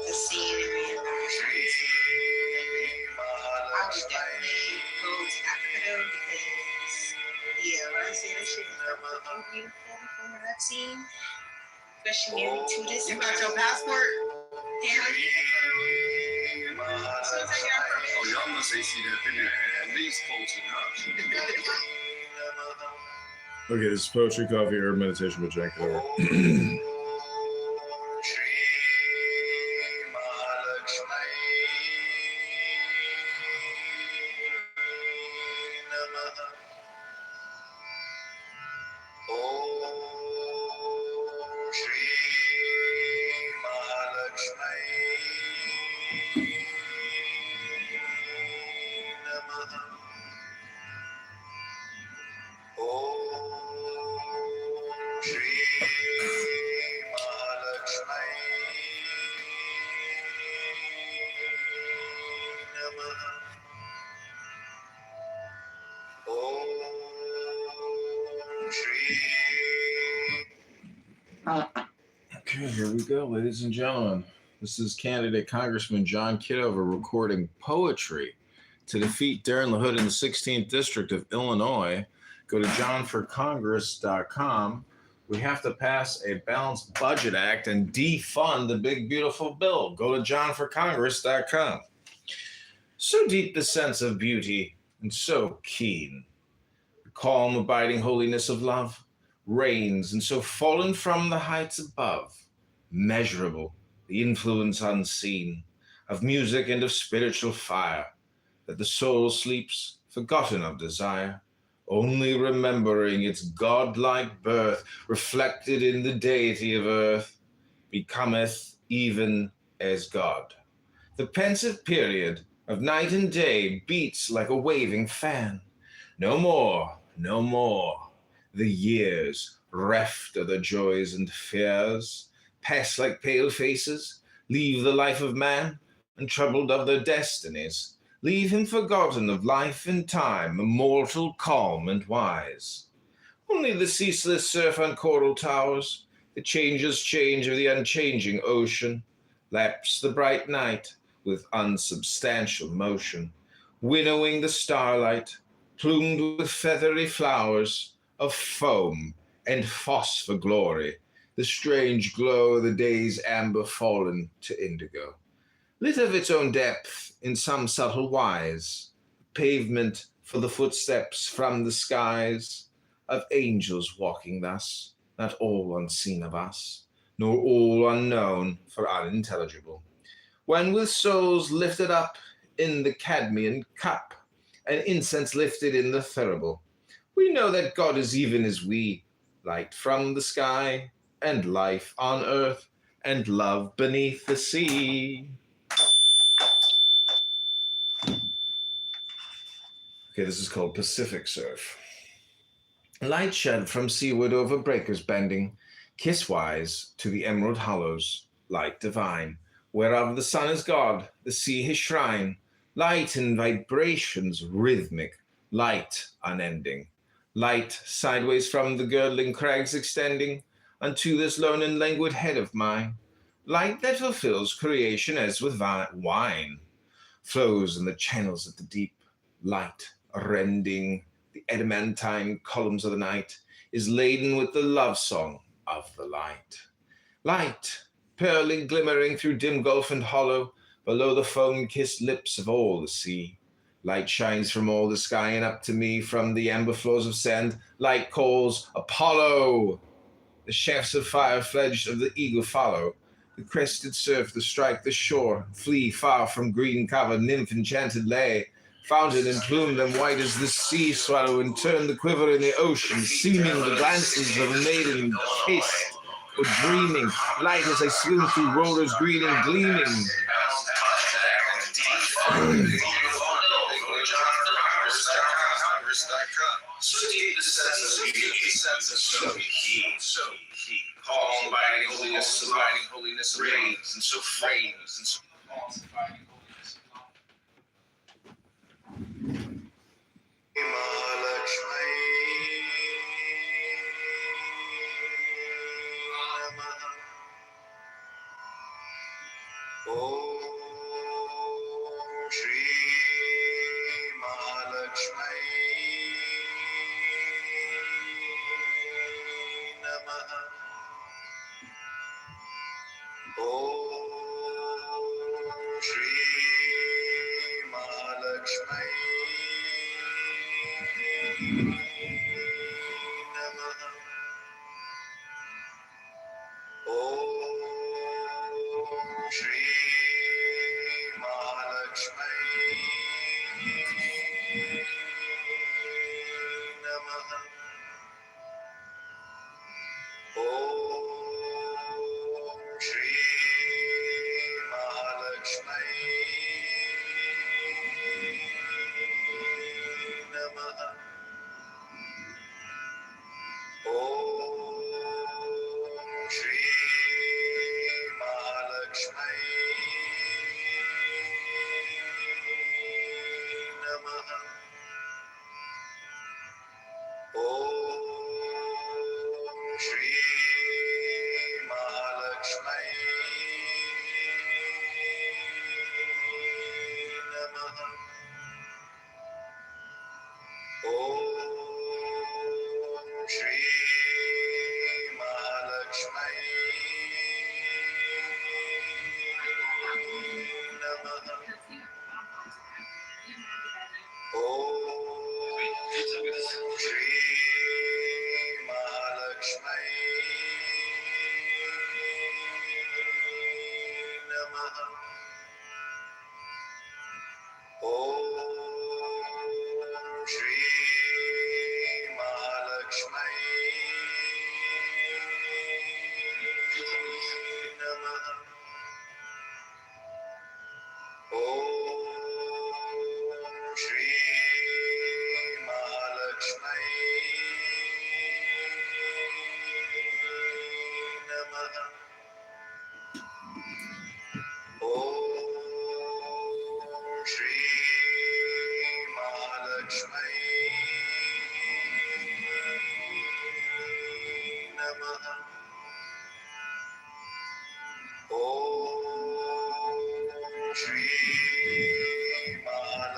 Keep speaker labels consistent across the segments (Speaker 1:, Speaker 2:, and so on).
Speaker 1: The scenery and I would definitely go to Africa though because when I say that shit is so fucking beautiful from what I've seen, especially to this.
Speaker 2: You got your passport?
Speaker 1: Yeah. As soon as I get our permit.
Speaker 2: Oh, y'all must say see that thing at least posting up.
Speaker 3: Okay, this is Poetry, Coffee, Herb, Meditation with Jack Kitover. Okay, here we go, ladies and gentlemen. This is candidate Congressman John Kitover recording poetry to defeat Darren LaHood in the 16th District of Illinois. Go to johnforcongress.com. We have to pass a balanced budget act and defund the big, beautiful bill. Go to johnforcongress.com. So deep the sense of beauty and so keen. The calm, abiding holiness of love reigns, and so fallen from the heights above, measurable, the influence unseen of music and of spiritual fire, that the soul sleeps, forgotten of desire, only remembering its godlike birth, reflected in the deity of earth, becometh even as God. The pensive period of night and day beats like a waving fan. No more, no more. The years, reft of the joys and fears, pass like pale faces, leave the life of man, untroubled of their destinies, leave him forgotten of life and time, immortal, calm, and wise. Only the ceaseless surf on coral towers, the changeless change of the unchanging ocean, laps the bright night with unsubstantial motion, winnowing the starlight, plumed with feathery flowers, of foam and phosphor glory, the strange glow of the day's amber fallen to indigo. Lit of its own depth in some subtle wise, pavement for the footsteps from the skies of angels walking thus, not all unseen of us, nor all unknown for unintelligible. When with souls lifted up in the Cadmean cup, and incense lifted in the thurible, we know that God is even as we, light from the sky, and life on earth, and love beneath the sea. Okay, this is called Pacific Surf. Light shed from seaward over breakers bending, kiss-wise to the emerald hollows, light divine, whereof the sun is God, the sea his shrine, light in vibrations rhythmic, light unending. Light sideways from the girdling crags extending unto this lone and languid head of mine. Light that fulfills creation as with wine, flows in the channels of the deep. Light rending the adamantine columns of the night is laden with the love song of the light. Light, pearly glimmering through dim gulf and hollow, below the foam-kissed lips of all the sea. Light shines from all the sky and up to me from the amber floors of sand. Light calls, Apollo! The shafts of fire fledged of the eagle follow. The crested surf that strike the shore, flee far from green cover, nymph enchanted lay. Fountain and plume them white as the sea swallow, and turn the quiver in the ocean, seeming the glances of a maiden kissed or dreaming. Light as I swim through rollers green and gleaming.
Speaker 2: So deep the sense of beauty, so keen, calm, abiding holiness, reigns, and so frames, and so calms, abiding holiness. Om Shri Mahalakshmi Namaha. Om Shri Mahalakshmi Namaha. Om Shri Mahalakshmi Namaha. Om Shri Mahalakshmi Namaha. Om Shri Mahalakshmi Namaha. Om Shri Mahalakshmi Namaha. Om Shri Mahalakshmi Namaha. Om Shri Mahalakshmi Namaha. Om Shri Mahalakshmi Namaha. Om Shri Mahalakshmi Namaha. Om Shri Mahalakshmi Namaha. Om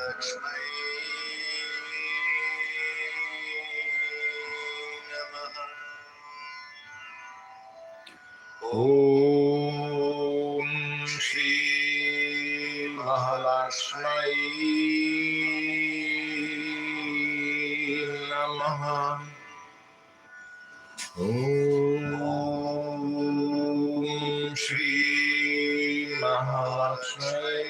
Speaker 2: Shri Mahalakshmi Namaha.
Speaker 3: Om Shri Mahalakshmi Namaha. Om Shri Mahalakshmi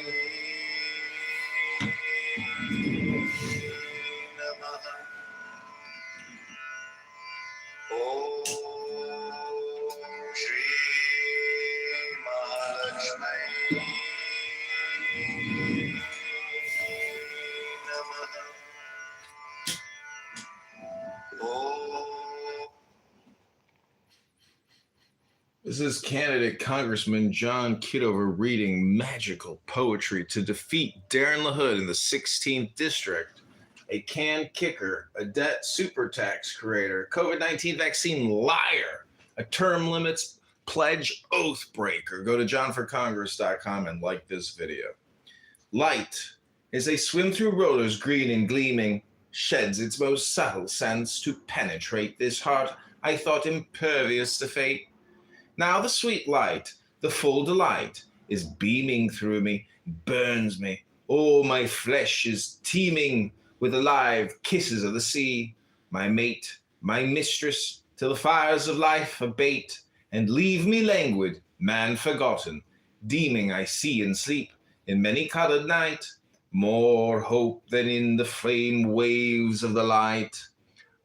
Speaker 2: Namaha. Om Shri Mahalakshmi Namaha.
Speaker 3: This is candidate Congressman John Kitover reading magical poetry to defeat Darren LaHood in the 16th District, a can kicker, a debt super tax creator, COVID-19 vaccine liar, a term limits pledge oath breaker. Go to johnforcongress.com and like this video. Light, as they swim through rollers green and gleaming, sheds its most subtle sense to penetrate this heart I thought impervious to fate. Now the sweet light, the full delight, is beaming through me, burns me. Oh, my flesh is teeming with the live kisses of the sea. My mate, my mistress, till the fires of life abate, and leave me languid, man forgotten, deeming I see in sleep, in many-colored night, more hope than in the flame waves of the light.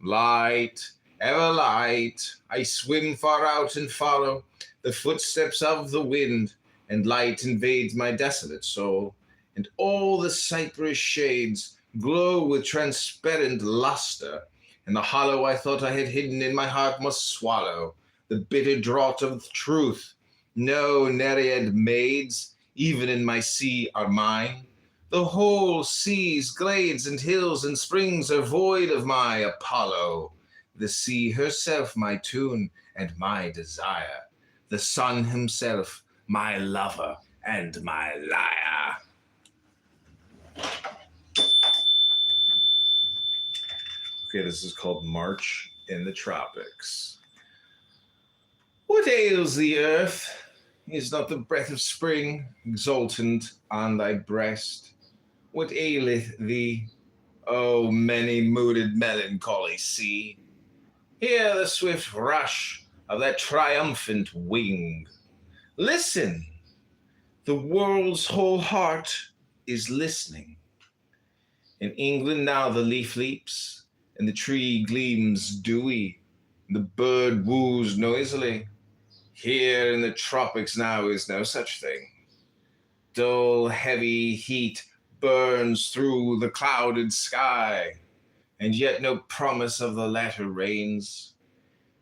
Speaker 3: Light, ever light, I swim far out and follow the footsteps of the wind, and light invades my desolate soul, and all the cypress shades glow with transparent luster, and the hollow I thought I had hidden in my heart must swallow the bitter draught of truth. No Nereid maids, even in my sea, are mine. The whole seas, glades, and hills, and springs are void of my Apollo. The sea herself my tune and my desire. The sun himself my lover and my liar. Okay, this is called March in the Tropics. What ails the earth? Is not the breath of spring exultant on thy breast? What aileth thee, O many-mooded melancholy sea? Hear the swift rush of that triumphant wing. Listen, the world's whole heart is listening. In England now the leaf leaps, and the tree gleams dewy, and the bird woos noisily. Here in the tropics now is no such thing. Dull, heavy heat burns through the clouded sky, and yet no promise of the latter rains.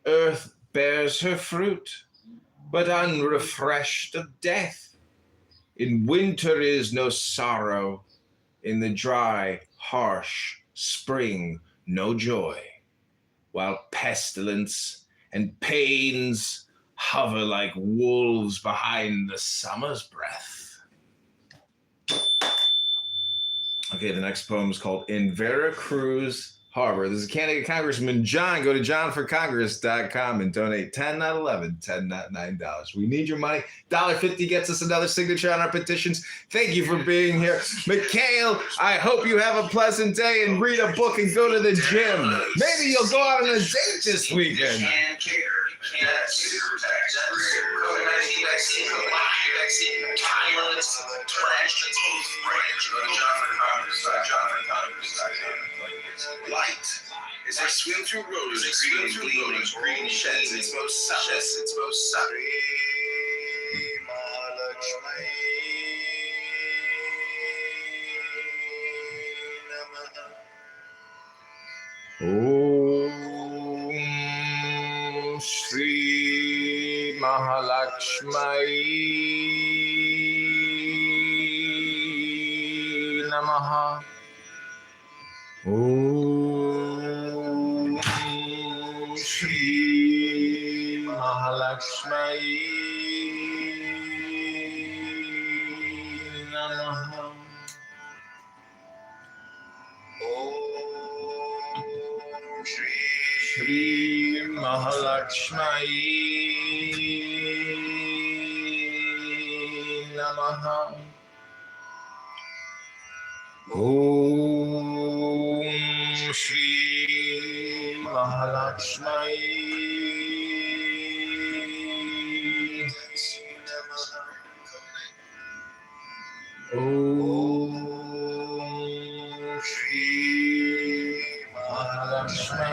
Speaker 3: Earth bears her fruit, but unrefreshed of death. In winter is no sorrow, in the dry, harsh spring no joy, while pestilence and pains hover like wolves behind the summer's breath. Okay, the next poem is called In Veracruz Harbor. This is Candidate Congressman John. Go to johnforcongress.com and donate $10, not $11, $10, not $9. We need your money. $1.50 gets us another signature on our petitions. Thank you for being here. Mikhail, I hope you have a pleasant day and read a book and go to the gym. Maybe you'll go out on a date this weekend.
Speaker 2: You can't protect. COVID-19 vaccine, time limits, pledge, branch. Go to johnforcongress.com. Light as I swim through roses, green sheds its most subtle.
Speaker 3: Om Shri Mahalakshmi Namaha. Om Shri Mahalakshmi Namaha. Shri Mahalakshmi Namaha. Om Shri Mahalakshmi Om Shri Mahalakshmi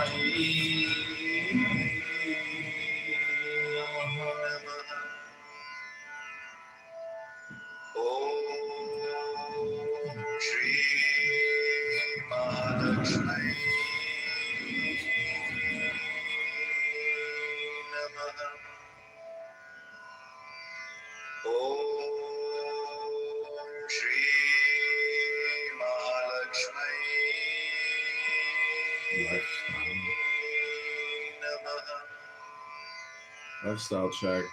Speaker 3: Lifestyle check.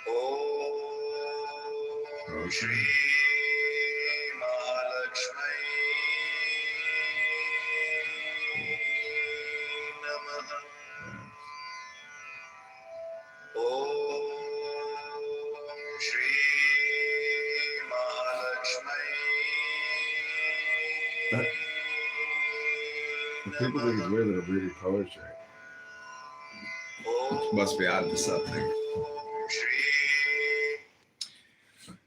Speaker 3: Oh, Shri Mahalakshmi Namaha. Om Shri Mahalakshmi. People think it's weird that I'm reading poetry. Must be onto something.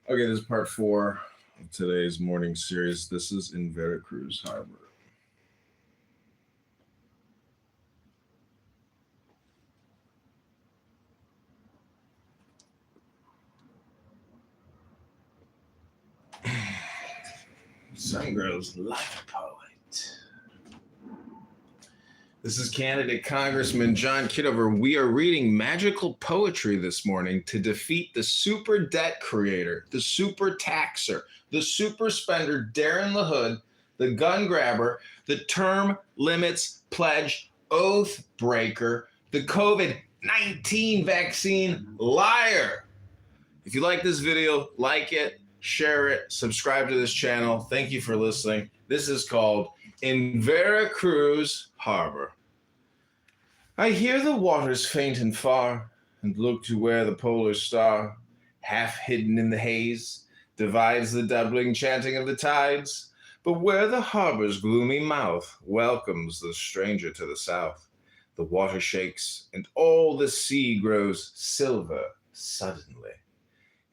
Speaker 3: Okay, this is part 4 of today's morning series. This is in Veracruz Harbor. Sun grows like a poet. This is Candidate Congressman John Kitover. We are reading magical poetry this morning to defeat the super debt creator, the super taxer, the super spender, Darren LaHood, the gun grabber, the term limits pledge oath breaker, the COVID-19 vaccine liar. If you like this video, like it, share it, subscribe to this channel. Thank you for listening. This is called In Veracruz Harbor. I hear the waters faint and far, and look to where the polar star, half hidden in the haze, divides the doubling chanting of the tides, but where the harbor's gloomy mouth welcomes the stranger to the south, the water shakes, and all the sea grows silver suddenly,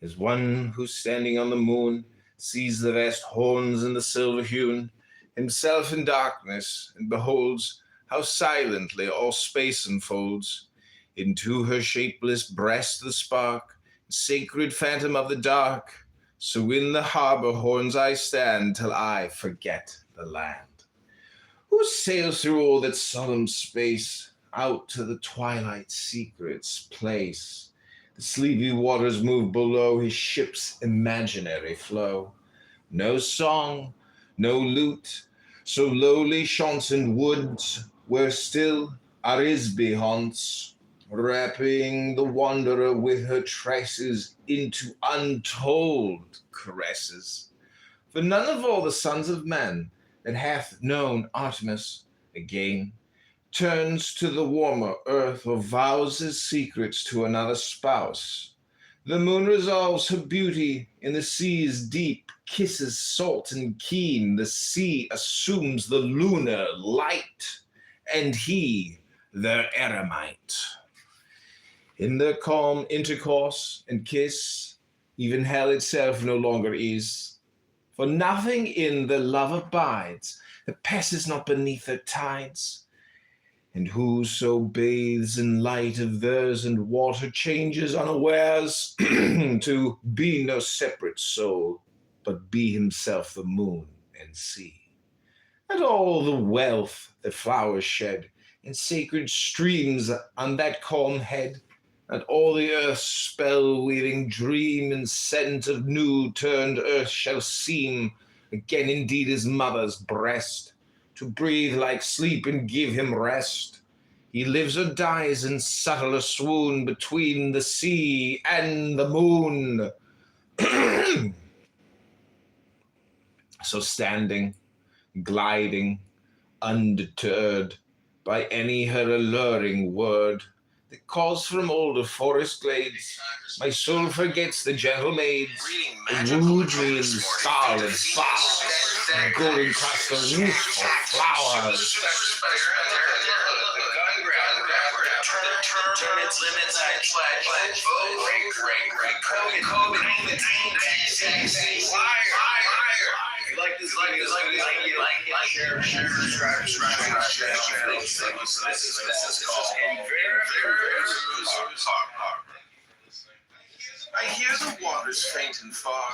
Speaker 3: as one who standing on the moon sees the vast horns in the silver hewn, himself in darkness, and beholds how silently all space unfolds, into her shapeless breast the spark, sacred phantom of the dark, so in the harbor horns I stand till I forget the land. Who sails through all that solemn space, out to the twilight secret's place? The sleepy waters move below his ship's imaginary flow. No song, no lute, so lowly chaunts in woods, where still Arisbe haunts, wrapping the wanderer with her tresses into untold caresses. For none of all the sons of men that hath known Artemis again turns to the warmer earth or vows his secrets to another spouse. The moon resolves her beauty in the sea's deep kisses salt and keen. The sea assumes the lunar light, and he their eremite. In their calm intercourse and kiss, even hell itself no longer is. For nothing in their love abides that passes not beneath their tides. And whoso bathes in light of theirs and water changes unawares to be no separate soul, but be himself the moon and sea. And all the wealth that flowers shed in sacred streams on that calm head, and all the earth's spell-weaving dream and scent of new-turned earth shall seem again indeed his mother's breast, to breathe like sleep and give him rest. He lives or dies in subtler swoon between the sea and the moon. So standing, gliding, undeterred by any her alluring word that calls from older forest glades, my soul forgets the gentle maids that wooed me in scarlet flowers, golden across the roof for flowers.
Speaker 2: Turn its limits, I pledge. COVID-19, liar. You like this, share, subscribe. This is called In Veracruz Harbor. I hear the waters faint and far,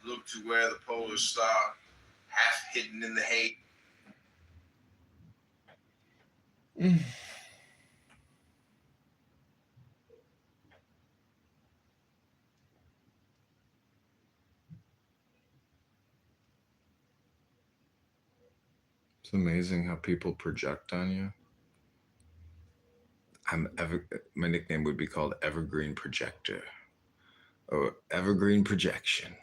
Speaker 2: look to where the polar star, half hidden in the hay.
Speaker 3: It's amazing how people project on you. My nickname would be called Evergreen Projector or Evergreen Projection.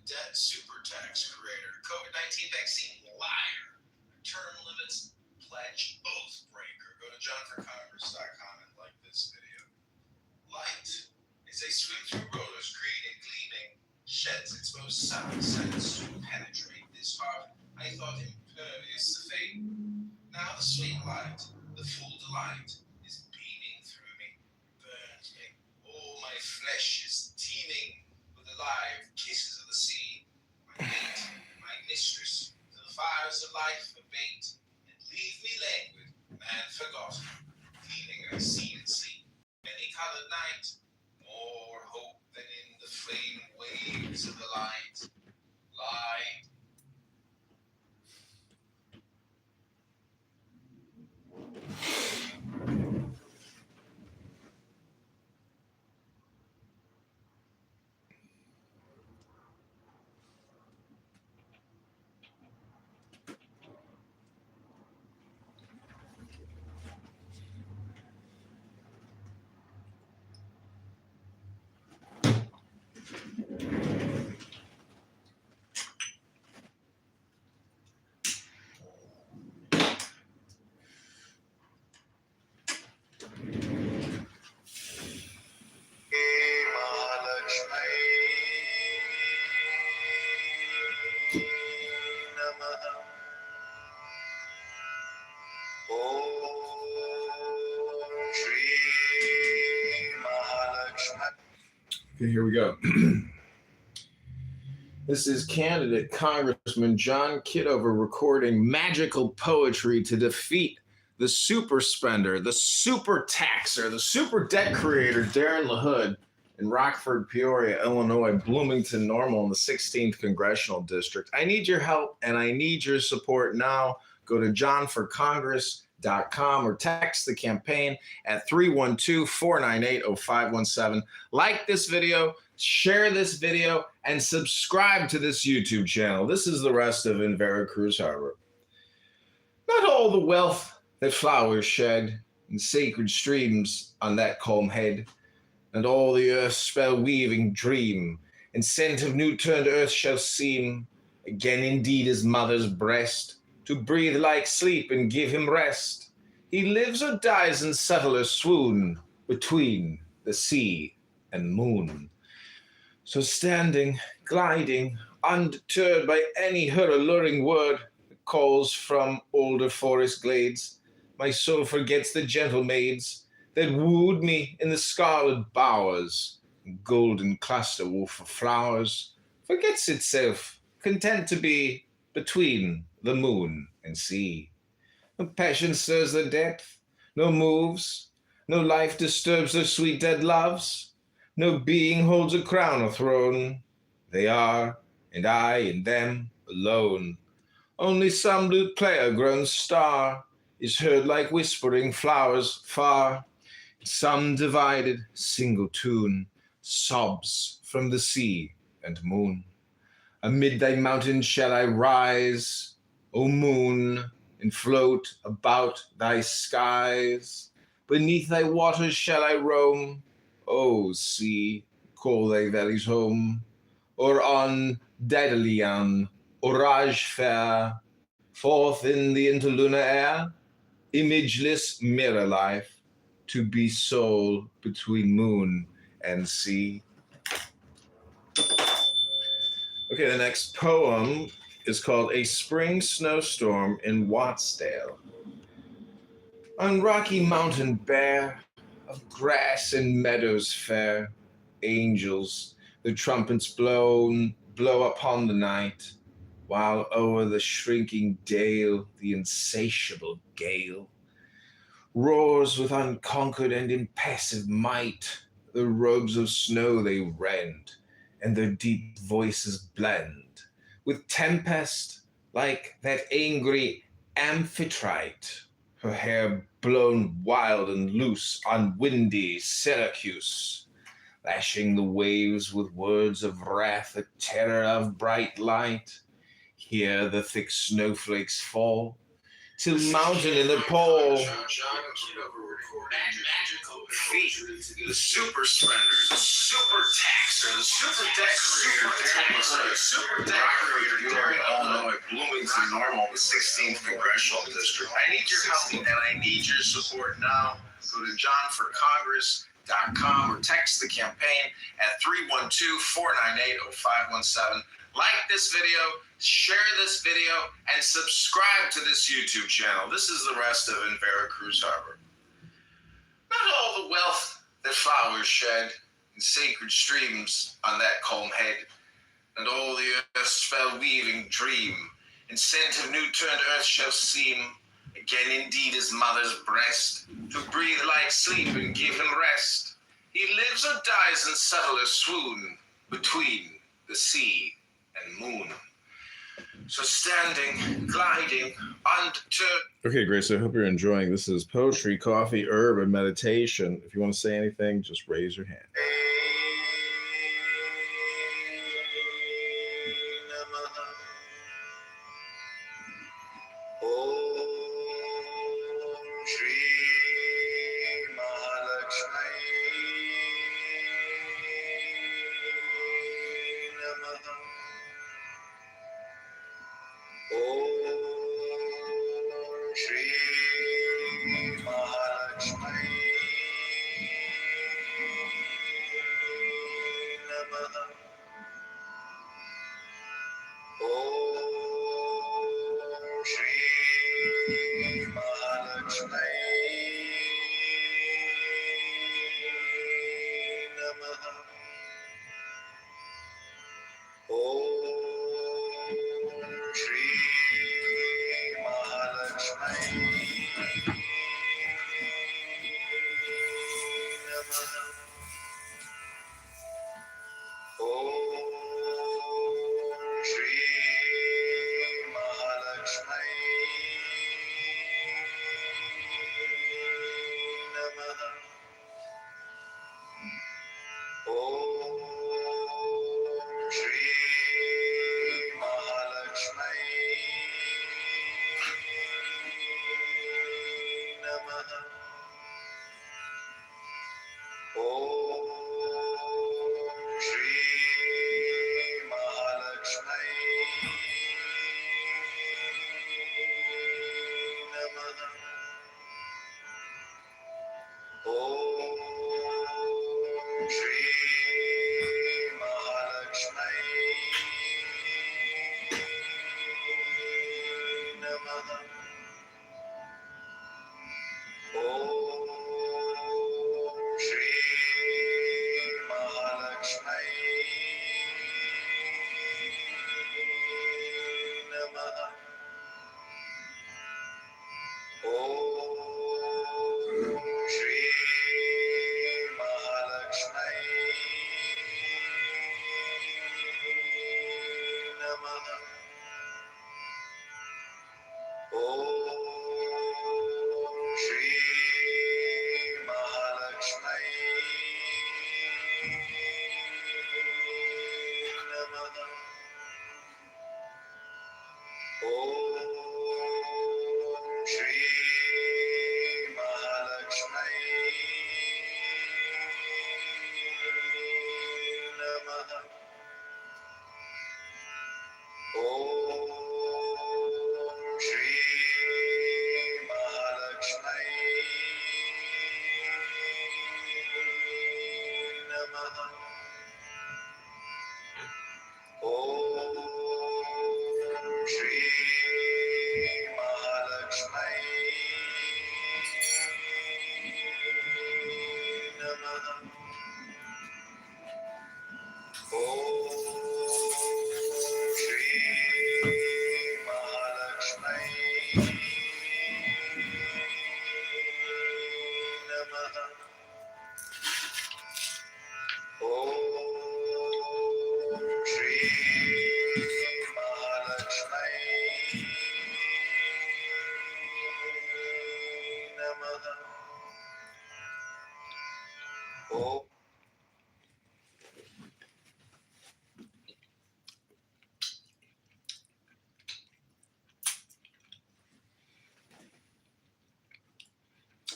Speaker 2: Debt super tax creator, COVID-19 vaccine liar, term limits pledge oath breaker. Go to johnforcongress.com and like this video. Light is a swim through rollers, green and gleaming, sheds its most subtle sense to penetrate this heart. I thought impervious to fate. Now the sweet light, the full delight, is beaming through me, burns me. All my flesh is teeming with the live kisses of the sea. My mate, my mistress, to the fires of life abate, and leave me languid, man forgotten, feeling I see and sleep. Many colored night, more hope than in the flame waves of the light. Light.
Speaker 3: Okay, here we go. This is candidate Congressman John Kitover recording magical poetry to defeat the super spender, the super taxer, the super debt creator, Darren LaHood in Rockford, Peoria, Illinois, Bloomington Normal in the 16th Congressional District. I need your help and I need your support now. Go to johnforcongress.com or text the campaign at 312-498-0517. Like this video, share this video, and subscribe to this YouTube channel. This is the rest of In Veracruz Harbor. Not all the wealth that flowers shed in sacred streams on that calm head, and all the earth's spell-weaving dream and scent of new-turned earth shall seem again indeed his mother's breast, to breathe like sleep and give him rest. He lives or dies in subtler swoon between the sea and moon. So standing, gliding, undeterred by any her alluring word that calls from older forest glades, my soul forgets the gentle maids that wooed me in the scarlet bowers, golden cluster woof of flowers, forgets itself, content to be between the moon and sea. No passion stirs the depth, no moves, no life disturbs their sweet dead loves, no being holds a crown or throne. They are, and I and them alone. Only some lute player grown star is heard like whispering flowers far. Some divided single tune sobs from the sea and moon. Amid thy mountains shall I rise, O moon, and float about thy skies. Beneath thy waters shall I roam, O sea, call thy valleys home. Or on Daedalian, orage fair, forth in the interlunar air, imageless mirror life, to be soul between moon and sea. Okay, the next poem is called A Spring Snowstorm in Wattsdale. On rocky mountain bare, of grass and meadows fair, angels, the trumpets blow upon the night, while o'er the shrinking dale the insatiable gale roars with unconquered and impassive might. The robes of snow they rend, and their deep voices blend with tempest like that angry amphitrite, her hair blown wild and loose on windy Syracuse, lashing the waves with words of wrath, a terror of bright light. Here the thick snowflakes fall, till mountain in the pole. The super spender, the super taxer, the super debt creator, the super debt creator, Darren Illinois, Bloomington Normal, the 16th Congressional District. I need your help and I need your support now. Go to johnforcongress.com or text the campaign at 312-498-0517. Like this video, share this video, and subscribe to this YouTube channel. This is the rest of In Veracruz Harbor. Not all the wealth that flowers shed in sacred streams on that calm head, and all the earth's spell-weaving dream, and scent of new-turned earth shall seem again indeed his mother's breast, to breathe like sleep and give him rest. He lives or dies in subtler swoon between the sea and moon. So standing, gliding, undeterred. Okay, Grace, I hope you're enjoying. This is poetry, coffee, herb, and meditation. If you want to say anything, just raise your hand.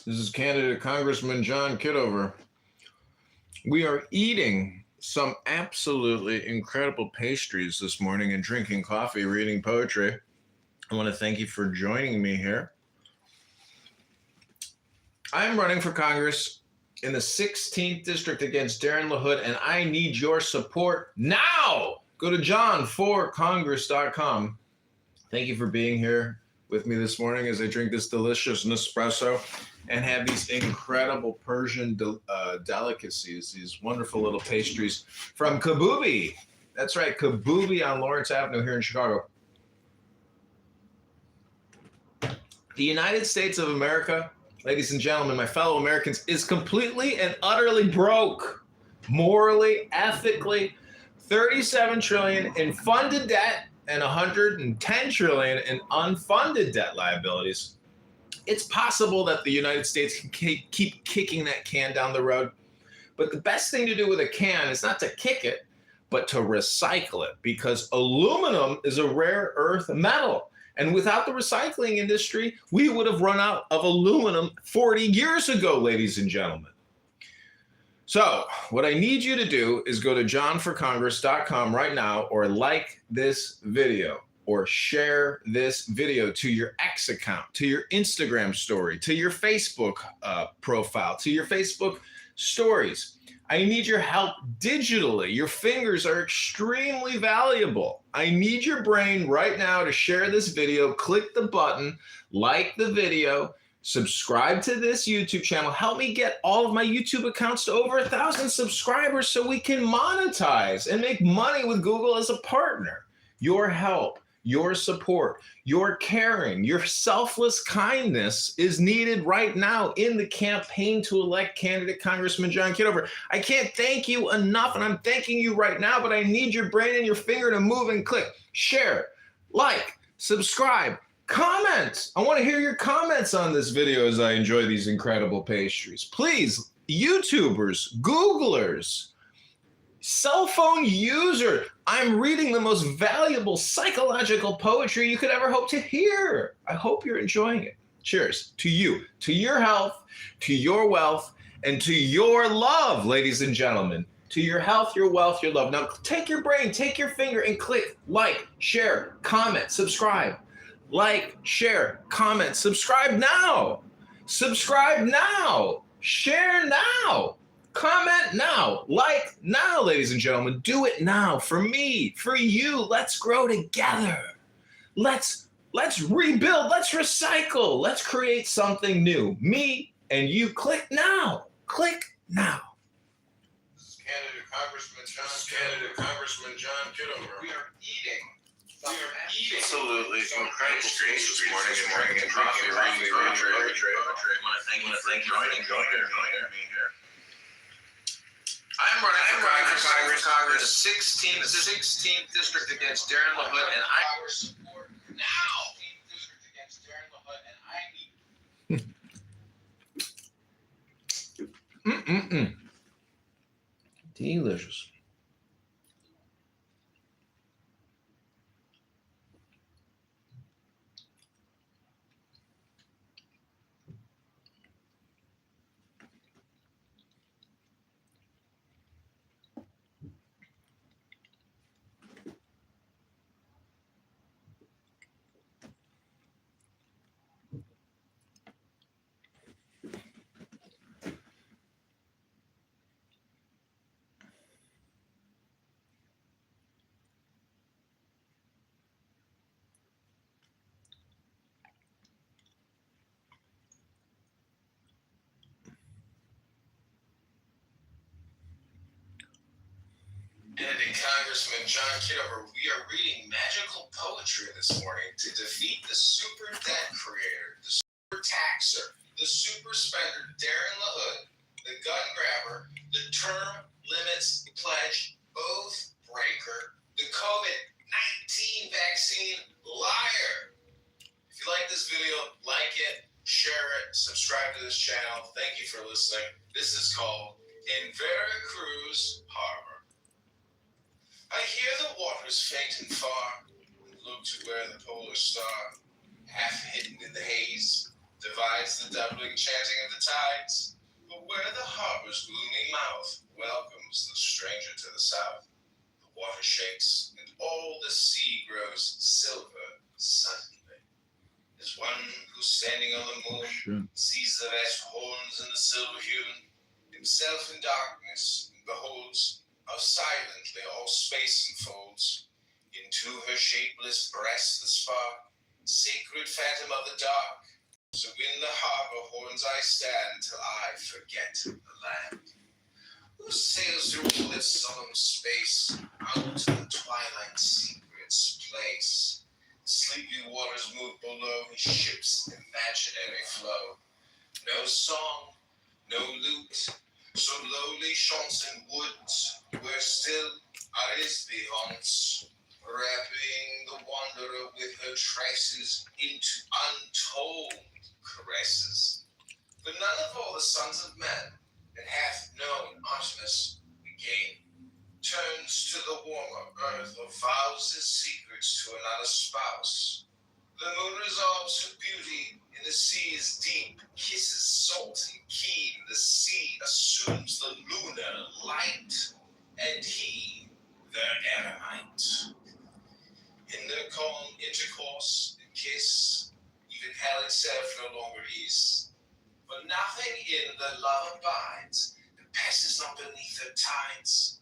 Speaker 3: This is candidate Congressman John Kitover. We are eating some absolutely incredible pastries this morning and drinking coffee, reading poetry. I want to thank you for joining me here. I'm running for Congress in the 16th district against Darren LaHood, and I need your support now. Go to john4congress.com. Thank you for being here with me this morning as I drink this delicious Nespresso and have these incredible Persian delicacies, these wonderful little pastries from Kabubi. That's right, Kabubi on Lawrence Avenue here in Chicago. The United States of America, ladies and gentlemen, my fellow Americans, is completely and utterly broke, morally, ethically, 37 trillion in funded debt and 110 trillion in unfunded debt liabilities. It's possible that the United States can keep kicking that can down the road, but the best thing to do with a can is not to kick it, but to recycle it, because aluminum is a rare earth metal. And without the recycling industry, we would have run out of aluminum 40 years ago, ladies and gentlemen. So what I need you to do is go to johnforcongress.com right now, or like this video, or share this video to your X account, to your Instagram story, to your Facebook profile, to your Facebook stories. I need your help digitally. Your fingers are extremely valuable. I need your brain right now to share this video. Click the button, like the video, subscribe to this YouTube channel. Help me get all of my YouTube accounts to over 1,000 subscribers so we can monetize and make money with Google as a partner. Your help, your support, your caring, your selfless kindness is needed right now in the campaign to elect candidate Congressman John Kitover. I can't thank you enough, and I'm thanking you right now, but I need your brain and your finger to move and click, share, like, subscribe, comment. I want to hear your comments on this video as I enjoy these incredible pastries. Please, YouTubers, Googlers, cell phone user, I'm reading the most valuable psychological poetry you could ever hope to hear. I hope you're enjoying it. Cheers to you, to your health, to your wealth, and to your love, ladies and gentlemen. To your health, your wealth, your love. Now, take your brain, take your finger, and click like, share, comment, subscribe. Like, share, comment, subscribe now. Subscribe now. Share now. Comment now. Like now, ladies and gentlemen. Do it now for me, for you. Let's grow together. Let's rebuild. Let's recycle. Let's create something new. Me and you. Click now. Click now.
Speaker 2: Congressman John Kitover. We are eating.
Speaker 4: Absolutely incredible speech this morning and drinking coffee, reading poetry. I want to thank you for joining me here.
Speaker 2: I'm running for Congress, the 16th district against Darren LaHood, and I support now. District against Darren LaHood, and I need.
Speaker 3: Delicious.
Speaker 2: Congressman John Kitover, we are reading magical poetry this morning to defeat the super debt creator, the super taxer, the super spender Darren LaHood, the gun grabber, the term limits pledge oath breaker, the COVID-19 vaccine liar. If you like this video, like it, share it, subscribe to this channel. Thank you for listening. This is called In Veracruz Harbor. I hear the waters faint and far, and look to where the polar star, half hidden in the haze, divides the doubling chanting of the tides. But where the harbor's gloomy mouth welcomes the stranger to the south, the water shakes, and all the sea grows silver suddenly. As one who's standing on the moon sees the vast horns in the silver hewn, himself in darkness, and beholds how silently all space unfolds. Into her shapeless breast the spark, sacred phantom of the dark. So in the harbor horns I stand till I forget the land. Who sails through all this solemn space, out to the twilight secret's place? Sleepy waters move below his ship's imaginary flow. No song, no lute, so lowly chaunts in woods, where still Arisbe haunts, wrapping the wanderer with her tresses into untold caresses. But none of all the sons of men that hath known Artemis again turns to the warmer earth or vows his secrets to another spouse. The moon resolves her beauty in the sea's deep, kisses salt and keen. The sea assumes the lunar light, and he their eremite. In their calm intercourse and kiss, even hell itself no longer is. For nothing in the love abides that passes not beneath her tides.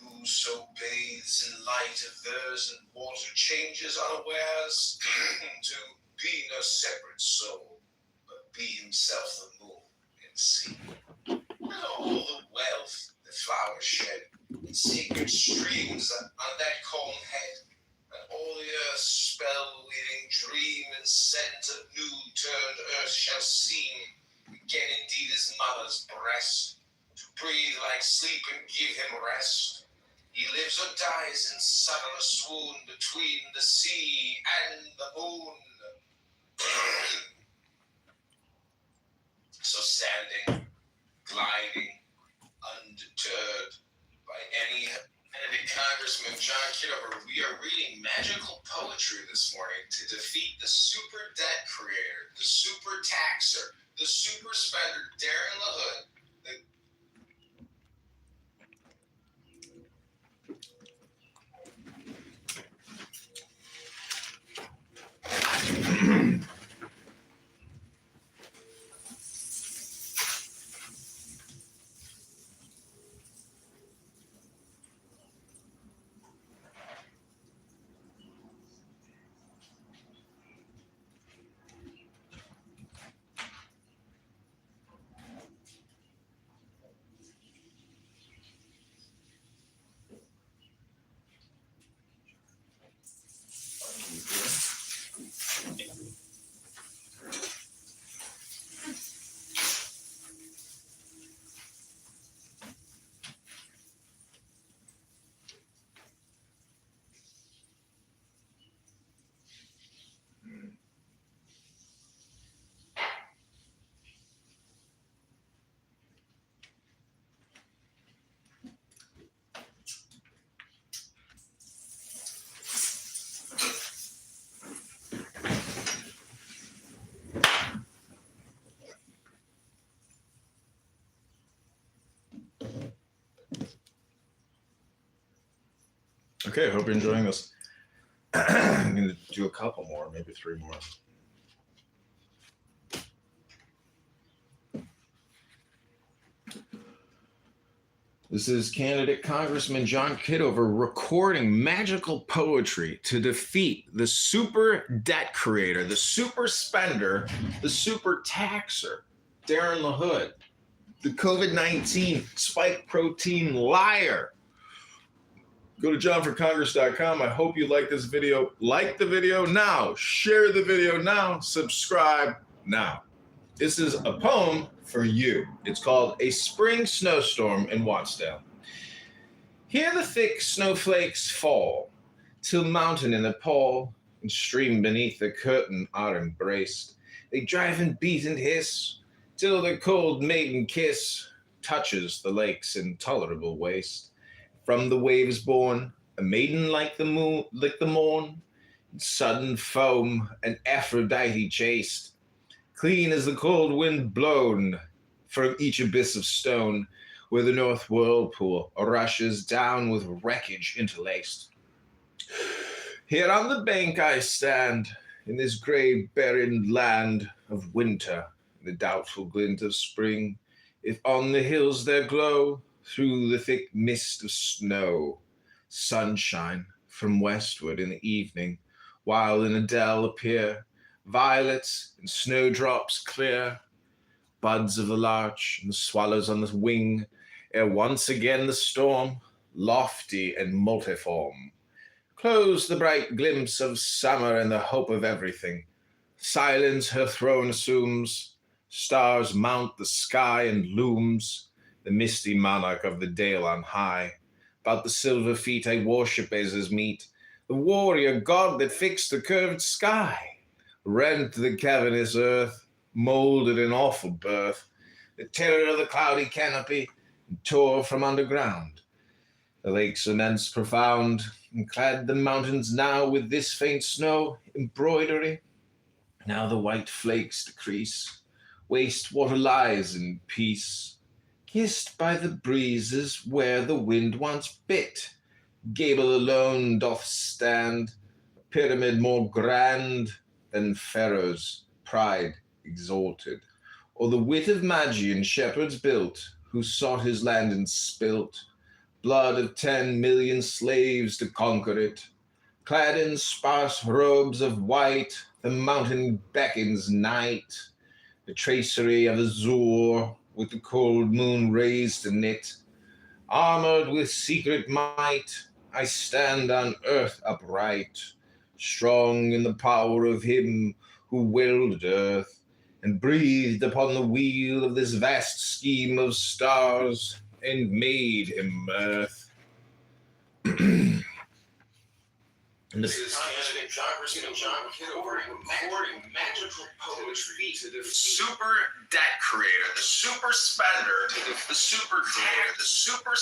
Speaker 2: Whoso bathes in light of theirs and water changes unawares to be no separate soul, but be himself the moon and sea. And all the wealth the flowers shed in sacred streams on that calm head, and all the earth's spell-weaving dream and scent of new turned earth shall seem again indeed his mother's breast, to breathe like sleep and give him rest. He lives or dies in subtle swoon between the sea and the moon. So standing, gliding, undeterred by any Congressman John Kitover, we are reading magical poetry this morning to defeat the super debt creator, the the super taxer, the super spender, Darren LaHood.
Speaker 3: Okay, I hope you're enjoying this. I'm going to do a couple more, maybe 3 more. This is candidate Congressman John Kitover recording magical poetry to defeat the super debt creator, the super spender, the super taxer, Darren LaHood, the COVID-19 spike protein liar. Go to johnforcongress.com. I hope you like this video. Like the video now. Share the video now. Subscribe now. This is a poem for you. It's called A Spring Snowstorm in Wattsdale. Hear the thick snowflakes fall, till mountain and the pall and stream beneath the curtain are embraced. They drive and beat and hiss, till the cold maiden kiss touches the lake's intolerable waste. From the waves born, a maiden like the moon, like the morn, in sudden foam, an Aphrodite chaste, clean as the cold wind blown from each abyss of stone, where the north whirlpool rushes down with wreckage interlaced. Here on the bank I stand, in this gray barren land of winter, the doubtful glint of spring, if on the hills there glow, through the thick mist of snow, sunshine from westward in the evening, while in a dell appear violets and snowdrops clear, buds of the larch and the swallows on the wing, ere once again the storm, lofty and multiform, close the bright glimpse of summer and the hope of everything. Silence her throne assumes, stars mount the sky and looms, the misty monarch of the dale on high. About the silver feet I worship as his meet, the warrior god that fixed the curved sky, rent the cavernous earth, molded in awful birth, the terror of the cloudy canopy, and tore from underground. The lake's immense profound, and clad the mountains now with this faint snow embroidery. Now the white flakes decrease, waste water lies in peace, kissed by the breezes where the wind once bit. Gable alone doth stand, a pyramid more grand than Pharaoh's pride exalted, or the wit of Magian shepherds built, who sought his land and spilt blood of 10 million slaves to conquer it. Clad in sparse robes of white, the mountain beckons night, the tracery of azure with the cold moon raised to knit. Armored with secret might, I stand on earth upright, strong in the power of him who willed earth, and breathed upon the wheel of this vast scheme of stars, and made him mirth. And this is Congressman John Kitover recording magical poetry to the super debt creator, the super spender, the super creator, the super.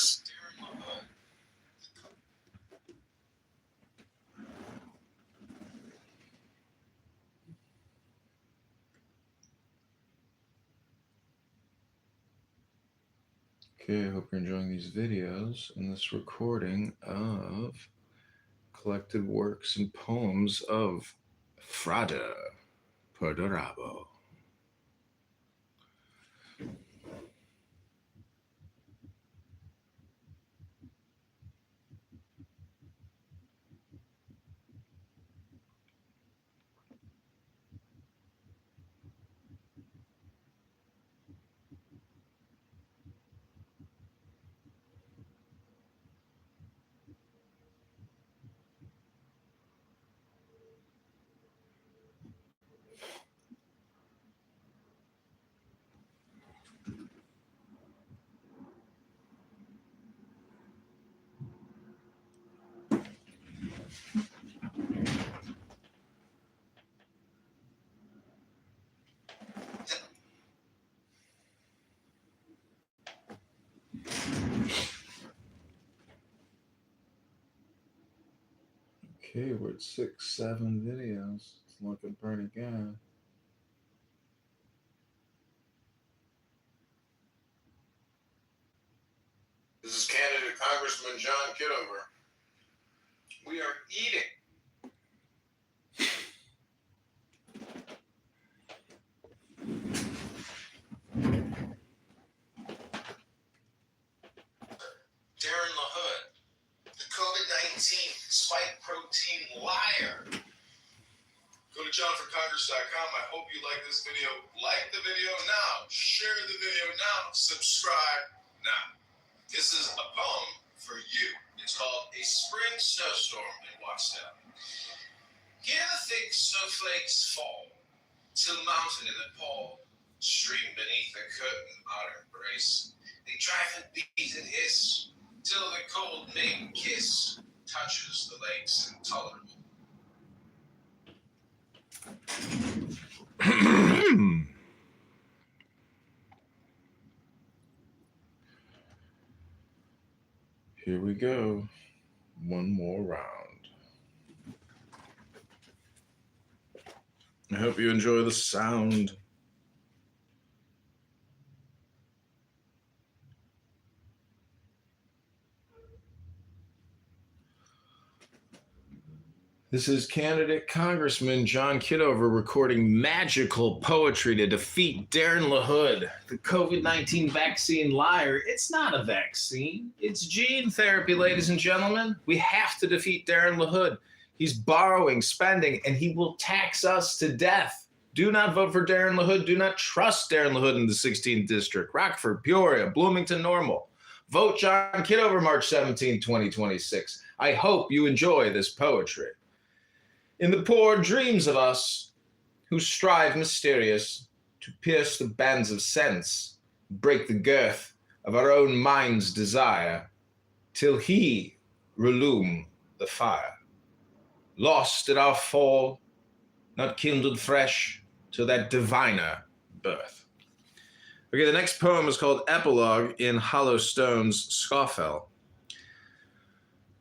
Speaker 3: Okay, I hope you're enjoying these videos and this recording of collected works and poems of Frada Perdurabo. Okay, we're at 6, 7 videos. It's looking pretty good. This is candidate Congressman John Kitover. We are eating.
Speaker 2: Darren LaHood, the COVID-19 spike protein liar. Go to johnforcongress.com. I hope you like this video. Like the video now. Share the video now. Subscribe now. This is a poem for you. It's called A Spring Snowstorm in Watstown. Hear the thick snowflakes fall till mountain in the pall stream beneath the curtain our embrace. They drive and beat and hiss till the cold maiden kiss touches the lakes intolerable.
Speaker 3: Here we go. One more round. I hope you enjoy the sound. This is candidate Congressman John Kitover recording magical poetry to defeat Darren LaHood, the COVID-19 vaccine liar. It's not a vaccine. It's gene therapy, ladies and gentlemen. We have to defeat Darren LaHood. He's borrowing, spending, and he will tax us to death. Do not vote for Darren LaHood. Do not trust Darren LaHood in the 16th District. Rockford, Peoria, Bloomington, Normal. Vote John Kitover March 17, 2026. I hope you enjoy this poetry. In the poor dreams of us who strive mysterious to pierce the bands of sense, break the girth of our own mind's desire, till he relume the fire. Lost at our fall, not kindled fresh to that diviner birth. Okay, the next poem is called Epilogue in Hollow Stone's Scoffell.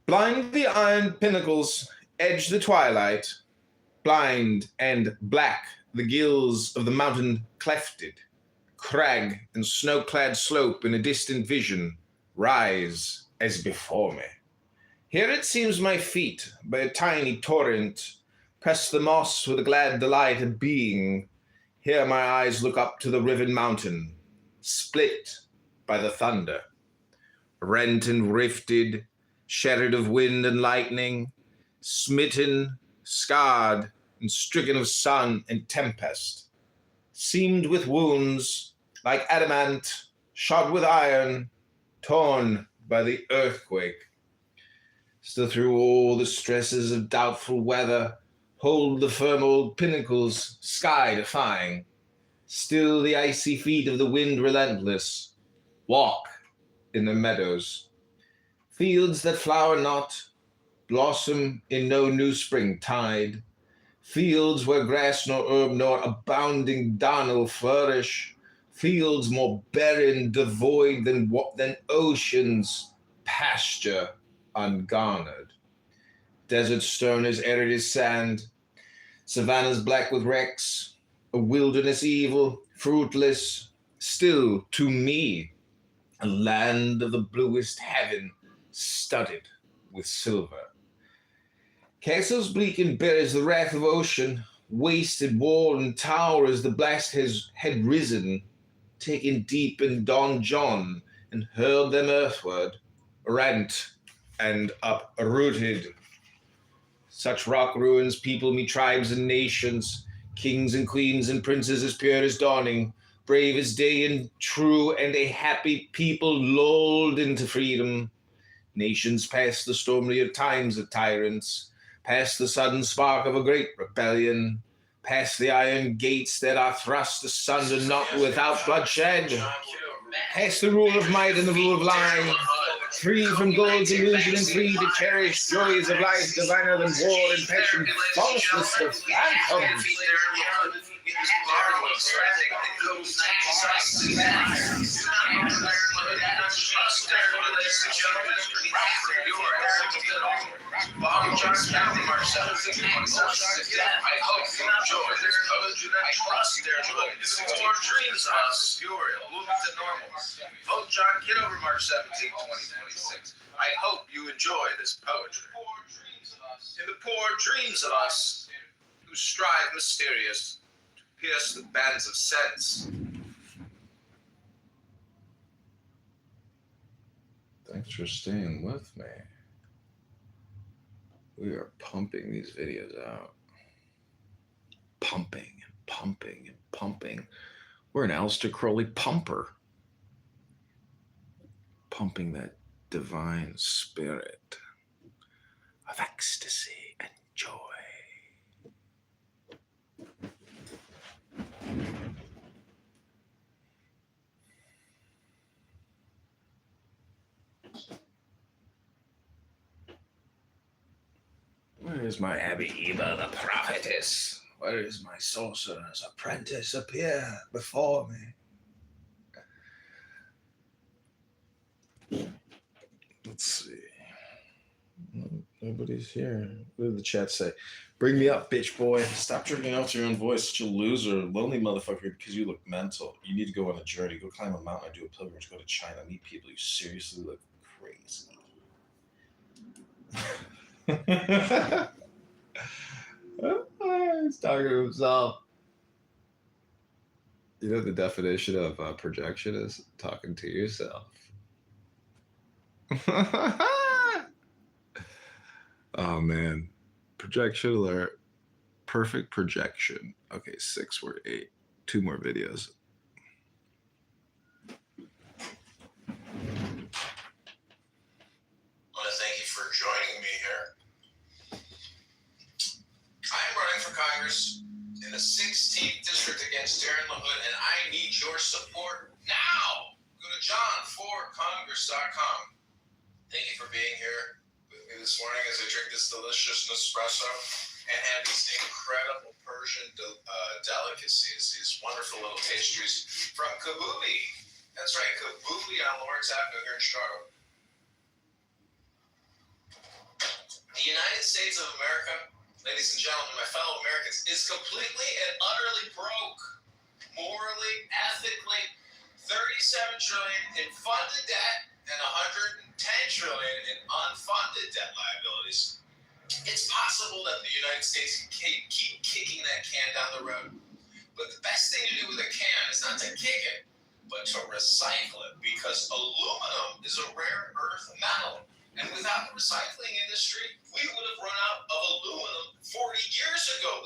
Speaker 3: Blind the iron pinnacles edge the twilight, blind and black the gills of the mountain clefted, crag and snow-clad slope in a distant vision rise as before me. Here it seems my feet by a tiny torrent press the moss with a glad delight of being. Here my eyes look up to the riven mountain, split by the thunder, rent and rifted, shattered of wind and lightning, smitten, scarred, and stricken of sun and tempest, seamed with wounds, like adamant, shod with iron, torn by the earthquake. Still through all the stresses of doubtful weather, hold the firm old pinnacles, sky defying. Still the icy feet of the wind relentless, walk in the meadows. Fields that flower not, blossom in no new spring tide. Fields where grass nor herb nor abounding darnel flourish. Fields more barren, devoid than ocean's pasture ungarnered. Desert stone as arid as sand. Savannas black with wrecks. A wilderness evil, fruitless, still to me. a land of the bluest heaven studded with silver. Castles bleak and bare as the wrath of ocean, wasted wall and tower as the blast had risen, taken deep in Don John, and hurled them earthward, rent and uprooted. Such rock ruins people me tribes and nations, kings and queens and princes as pure as dawning, brave as day and true, and a happy people lulled into freedom. Nations past the stormy times of tyrants, past the sudden spark of a great rebellion, past the iron gates that are thrust asunder not without bloodshed, past the rule of might and the rule of line, free from gold's illusion and free to cherish joys of life diviner than war and passion, falseness of phantoms.
Speaker 4: Vote John Kitover March 17, 2026. I hope you enjoy this poetry. In the poor dreams of us who strive mysterious to pierce the bands of sense.
Speaker 3: Thanks for staying with me. We are pumping these videos out. Pumping and pumping and pumping. We're an Aleister Crowley pumper. Pumping that divine spirit of ecstasy and joy. Where is my Abby Eva, the prophetess? Where is my sorcerer's apprentice? Appear before me. Let's see. Nobody's here. What did the chat say? Bring me up, bitch boy. Stop drinking out your own voice. Such a loser, lonely motherfucker because you look mental. You need to go on a journey. Go climb a mountain or do a pilgrimage. Go to China. Meet people. You seriously look crazy. He's talking to himself. You know what the definition of projection is? Talking to yourself. Oh man, projection alert. Perfect projection. Okay, 6 were 8. 2 more videos.
Speaker 4: I want to thank you for joining me here. I'm running for Congress in the 16th district against Darren LaHood, and I need your support now. Go to john4congress.com. Thank you for being here with me this morning as I drink this delicious Nespresso and have these incredible Persian delicacies, these wonderful little pastries from Kabubi. That's right, Kabubi on Lawrence Avenue here in Chicago. The United States of America, ladies and gentlemen, my fellow Americans, is completely and utterly broke. Morally, ethically, 37 trillion in funded debt and 110 trillion in unfunded debt liabilities. It's possible that the United States can keep kicking that can down the road. But the best thing to do with a can is not to kick it, but to recycle it, because aluminum is a rare earth metal. And without the recycling industry, we would have run out of aluminum 40 years ago.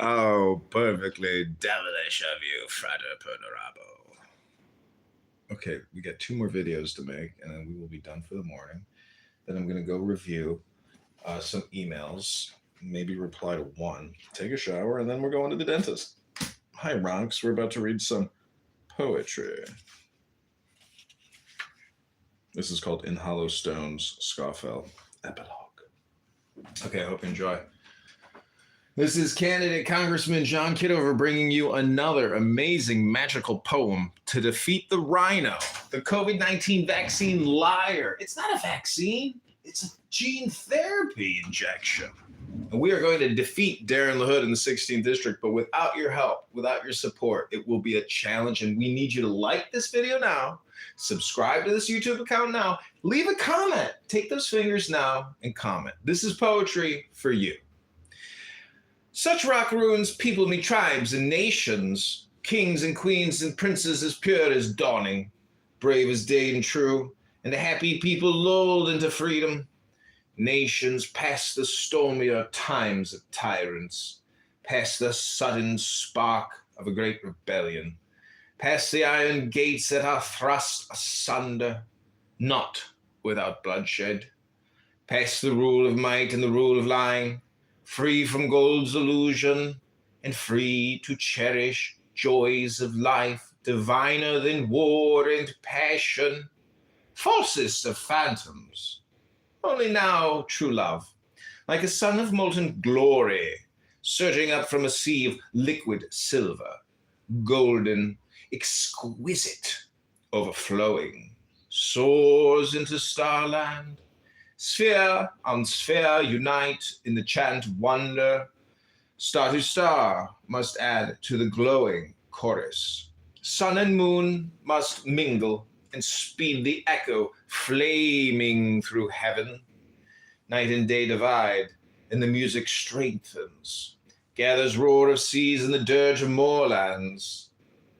Speaker 3: Oh, perfectly devilish of you, Frater Perdurabo. Okay, we got 2 more videos to make, and then we will be done for the morning. Then I'm going to go review some emails, maybe reply to 1, take a shower, and then we're going to the dentist. Hi, Ronks. We're about to read some poetry. This is called In Hollow Stones, Scoffel Epilogue. Okay, I hope you enjoy. This is candidate Congressman John Kitover bringing you another amazing magical poem to defeat the rhino, the COVID-19 vaccine liar. It's not a vaccine, it's a gene therapy injection. And we are going to defeat Darren LaHood in the 16th district, but without your help, without your support, it will be a challenge. And we need you to like this video now, subscribe to this YouTube account now, leave a comment, take those fingers now and comment. This is poetry for you. Such rock ruins people me tribes and nations, kings and queens and princes as pure as dawning, brave as day and true, and the happy people lulled into freedom. Nations past the stormier times of tyrants, past the sudden spark of a great rebellion, past the iron gates that are thrust asunder, not without bloodshed, past the rule of might and the rule of lying, free from gold's illusion, and free to cherish joys of life diviner than war and passion, falsest of phantoms, only now true love, like a sun of molten glory, surging up from a sea of liquid silver, golden, exquisite, overflowing, soars into starland. Sphere on sphere unite in the chant wonder. Star to star must add to the glowing chorus. Sun and moon must mingle and speed the echo flaming through heaven. Night and day divide, and the music strengthens, gathers roar of seas and the dirge of moorlands.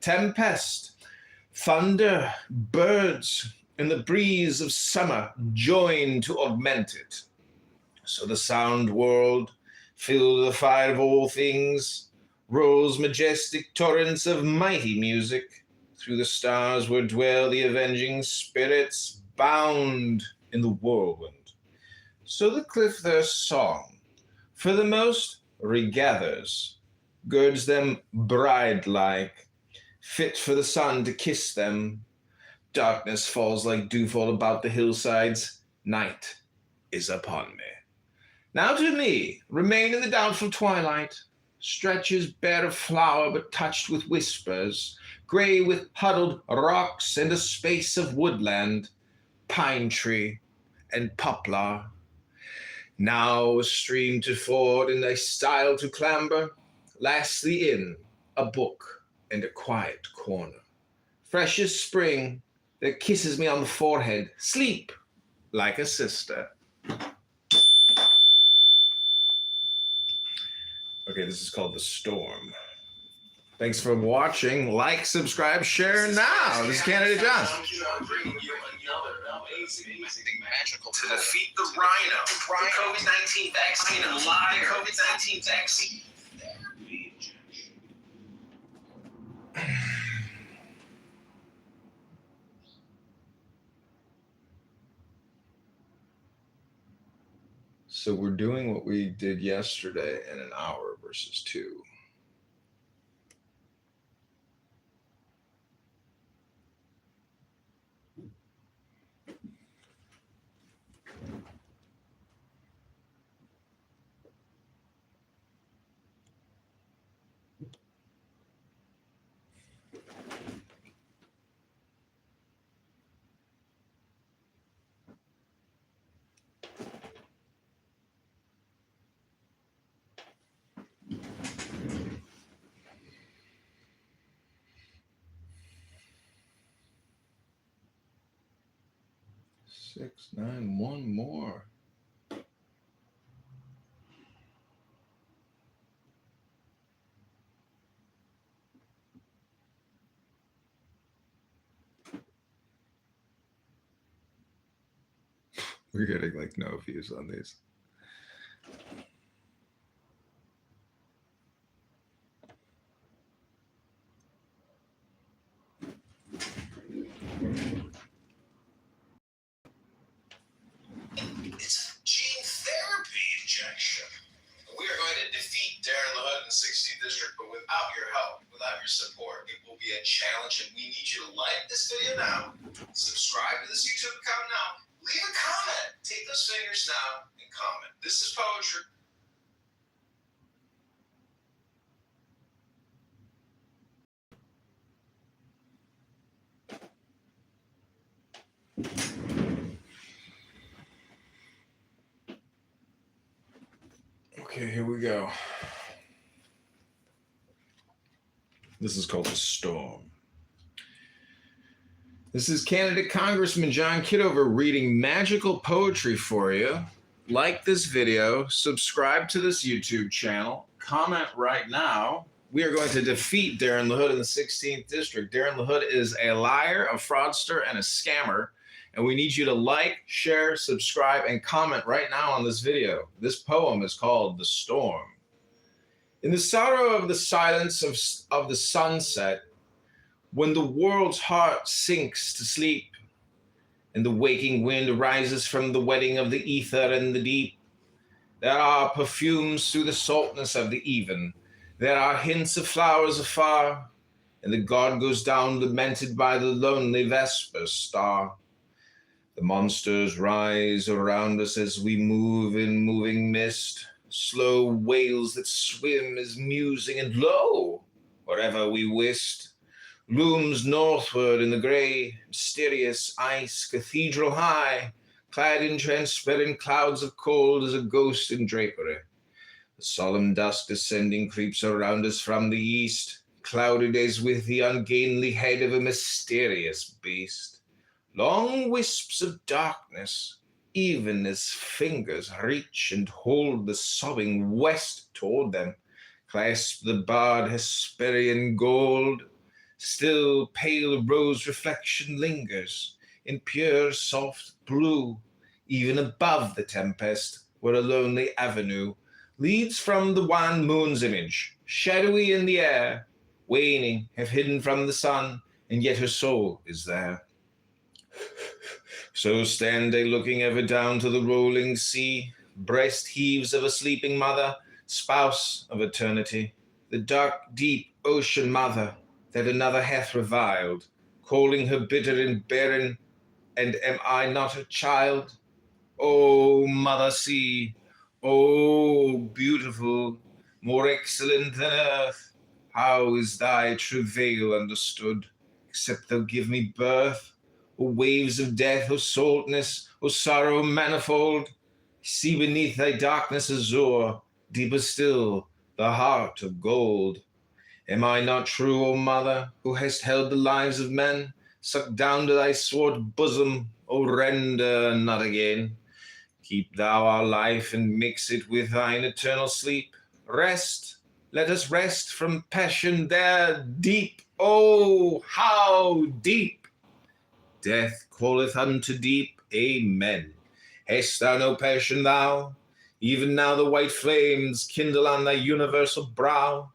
Speaker 3: Tempest, thunder, birds, and the breeze of summer join to augment it. So the sound world, filled with the fire of all things, rolls majestic torrents of mighty music through the stars where dwell the avenging spirits bound in the whirlwind. So the cliff their song, for the most regathers, girds them bride-like, fit for the sun to kiss them. Darkness falls like dewfall about the hillsides. Night is upon me. Now to me, remain in the doubtful twilight, stretches bare of flower but touched with whispers, gray with huddled rocks and a space of woodland, pine tree and poplar. Now a stream to ford and a stile to clamber, lastly in a book and a quiet corner. Fresh as spring that kisses me on the forehead, sleep like a sister. Okay, this is called The Storm. Thanks for watching. Like, subscribe, share now. This is Candidate John.
Speaker 4: Bringing you another amazing magical to defeat the rhino, the COVID-19 vaccine and live COVID-19 vaccine therapy injection.
Speaker 3: So we're doing what we did yesterday in an hour versus 2. Six, 9, one more. We're getting like no views on these.
Speaker 4: It's a gene therapy injection. We are going to defeat Darren LaHood in the 16th district, but without your help, without your support, it will be a challenge, and we need you to like this video now, subscribe to this YouTube account now, leave a comment, take those fingers now and comment. This is poetry.
Speaker 3: Okay, here we go. This is called The Storm. This is candidate Congressman John Kitover reading magical poetry for you. Like this video, subscribe to this YouTube channel, comment right now. We are going to defeat Darren LaHood in the 16th district. Darren LaHood is a liar, a fraudster, and a scammer. And we need you to like, share, subscribe, and comment right now on this video. This poem is called The Storm. In the sorrow of the silence of the sunset, when the world's heart sinks to sleep, and the waking wind rises from the wedding of the ether and the deep, there are perfumes through the saltness of the even. There are hints of flowers afar, and the god goes down lamented by the lonely vesper star. The monsters rise around us as we move in moving mist, slow whales that swim as musing, and lo, wherever we wist, looms northward in the grey, mysterious ice, cathedral high, clad in transparent clouds of cold as a ghost in drapery. The solemn dusk descending creeps around us from the east, clouded as with the ungainly head of a mysterious beast. Long wisps of darkness, even as fingers reach and hold the sobbing west toward them, clasp the barred Hesperian gold. Still pale rose reflection lingers in pure soft blue, even above the tempest, where a lonely avenue leads from the wan moon's image, shadowy in the air, waning, half hidden from the sun, and yet her soul is there. So stand they looking ever down to the rolling sea, breast heaves of a sleeping mother, spouse of eternity, the dark, deep ocean mother that another hath reviled, calling her bitter and barren, and am I not a child? O mother sea, O beautiful, more excellent than earth, how is thy travail understood, except thou give me birth? O waves of death, O saltness, O sorrow manifold, see beneath thy darkness azure, deeper still, the heart of gold. Am I not true, O mother, who hast held the lives of men, sucked down to thy sword bosom, O render not again? Keep thou our life and mix it with thine eternal sleep. Rest, let us rest from passion there deep, oh, how deep! Death calleth unto deep, amen. Hast thou no passion, thou? Even now the white flames kindle on thy universal brow.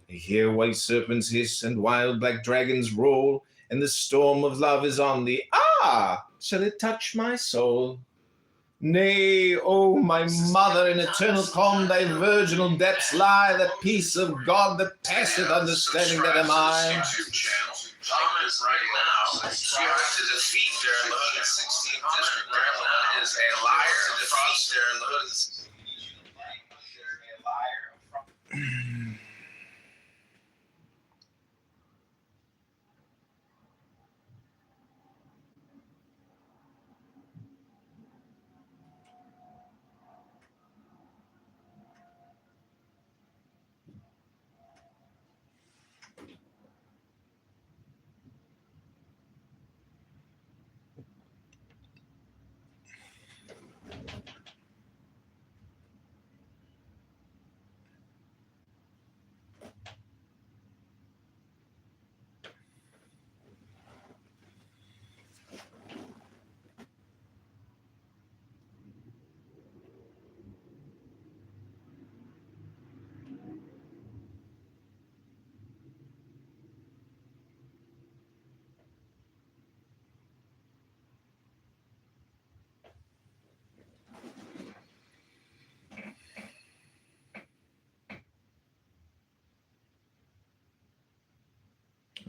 Speaker 3: I hear white serpents hiss and wild black dragons roll, and the storm of love is on thee. Ah, shall it touch my soul? Nay, O my mother, in eternal calm thy virginal depths lie, the peace of God that passeth understanding that am I.
Speaker 4: Comment right now. You have to defeat Darren LaHood in 16th district. Darren LaHood is a liar. To defeat Darren LaHood is a liar.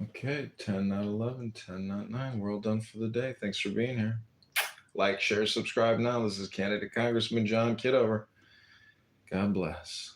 Speaker 3: Okay, 10 not 11, 10 not 9. We're all done for the day. Thanks for being here. Like, share, subscribe now. This is candidate Congressman John Kitover. God bless.